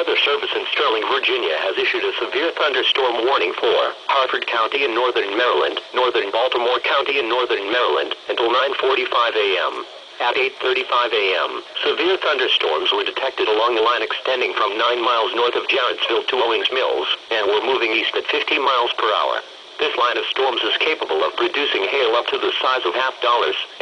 Weather Service in Sterling, Virginia has issued a severe thunderstorm warning for Harford County in northern Maryland, northern Baltimore County in northern Maryland, until 9:45 a.m. At 8:35 a.m., severe thunderstorms were detected along the line extending from 9 miles north of Jarrettsville to Owings Mills, and were moving east at 50 miles per hour. This line of storms is capable of producing hail up to the size of $half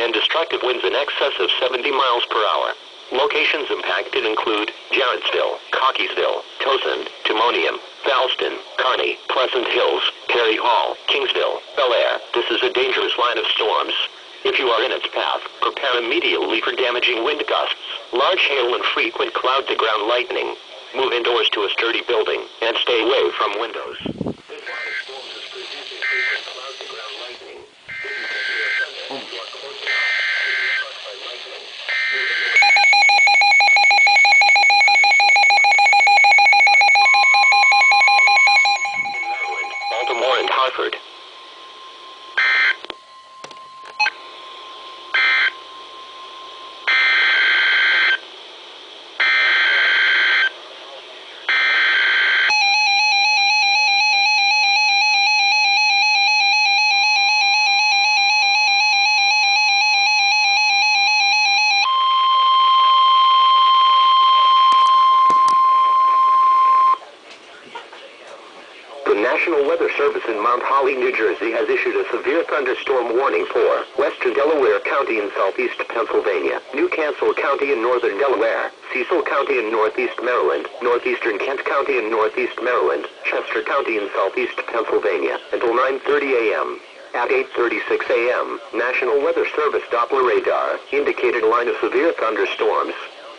and destructive winds in excess of 70 miles per hour. Locations impacted include Jarrettsville, Cockeysville, Towson, Timonium, Falston, Kearney, Pleasant Hills, Perry Hall, Kingsville, Bel Air. This is a dangerous line of storms. If you are in its path, prepare immediately for damaging wind gusts, large hail and frequent cloud-to-ground lightning. Move indoors to a sturdy building, and stay away from windows. This line of storms is producing frequent cloud-to-ground lightning. If you are close enough to be struck by lightning, move indoors. In Maryland, Baltimore, and Harford. The National Weather Service in Mount Holly, New Jersey has issued a severe thunderstorm warning for western Delaware County in southeast Pennsylvania, New Castle County in northern Delaware, Cecil County in northeast Maryland, northeastern Kent County in northeast Maryland, Chester County in southeast Pennsylvania, until 9:30 a.m. At 8:36 a.m., National Weather Service Doppler radar indicated a line of severe thunderstorms.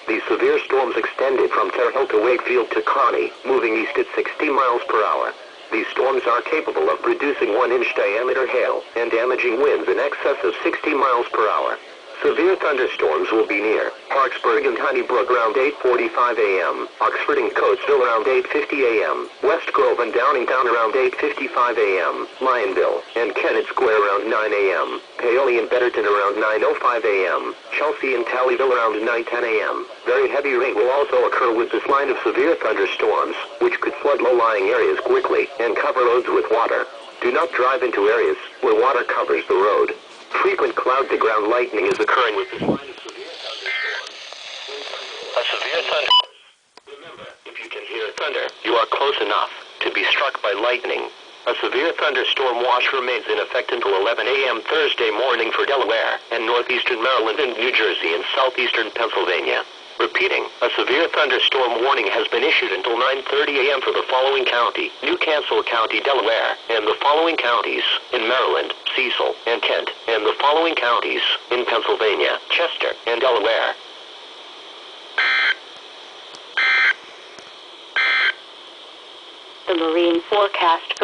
These severe storms extended from Terre Haute to Wakefield to Kearney, moving east at 60 miles per hour. These storms are capable of producing 1-inch diameter hail and damaging winds in excess of 60 miles per hour. Severe thunderstorms will be near Parksburg and Honeybrook around 8:45 a.m., Oxford and Coatesville around 8:50 a.m., West Grove and Downingtown around 8:55 a.m., Lionville and Kennett Square around 9 a.m., Paoli and Betterton around 9:05 a.m., Chelsea and Tallyville around 9:10 a.m. Very heavy rain will also occur with this line of severe thunderstorms, which could flood low-lying areas quickly and cover roads with water. Do not drive into areas where water covers the road. Frequent cloud-to-ground lightning is occurring with this line of severe thunderstorms. A severe thunder. Remember, if you can hear thunder, you are close enough to be struck by lightning. A severe thunderstorm watch remains in effect until 11 a.m. Thursday morning for Delaware and northeastern Maryland and New Jersey and southeastern Pennsylvania. Repeating, a severe thunderstorm warning has been issued until 9:30 a.m. for the following county, New Castle County, Delaware, and the following counties in Maryland, Cecil, and Kent, and the following counties in Pennsylvania, Chester, and Delaware. The marine forecast for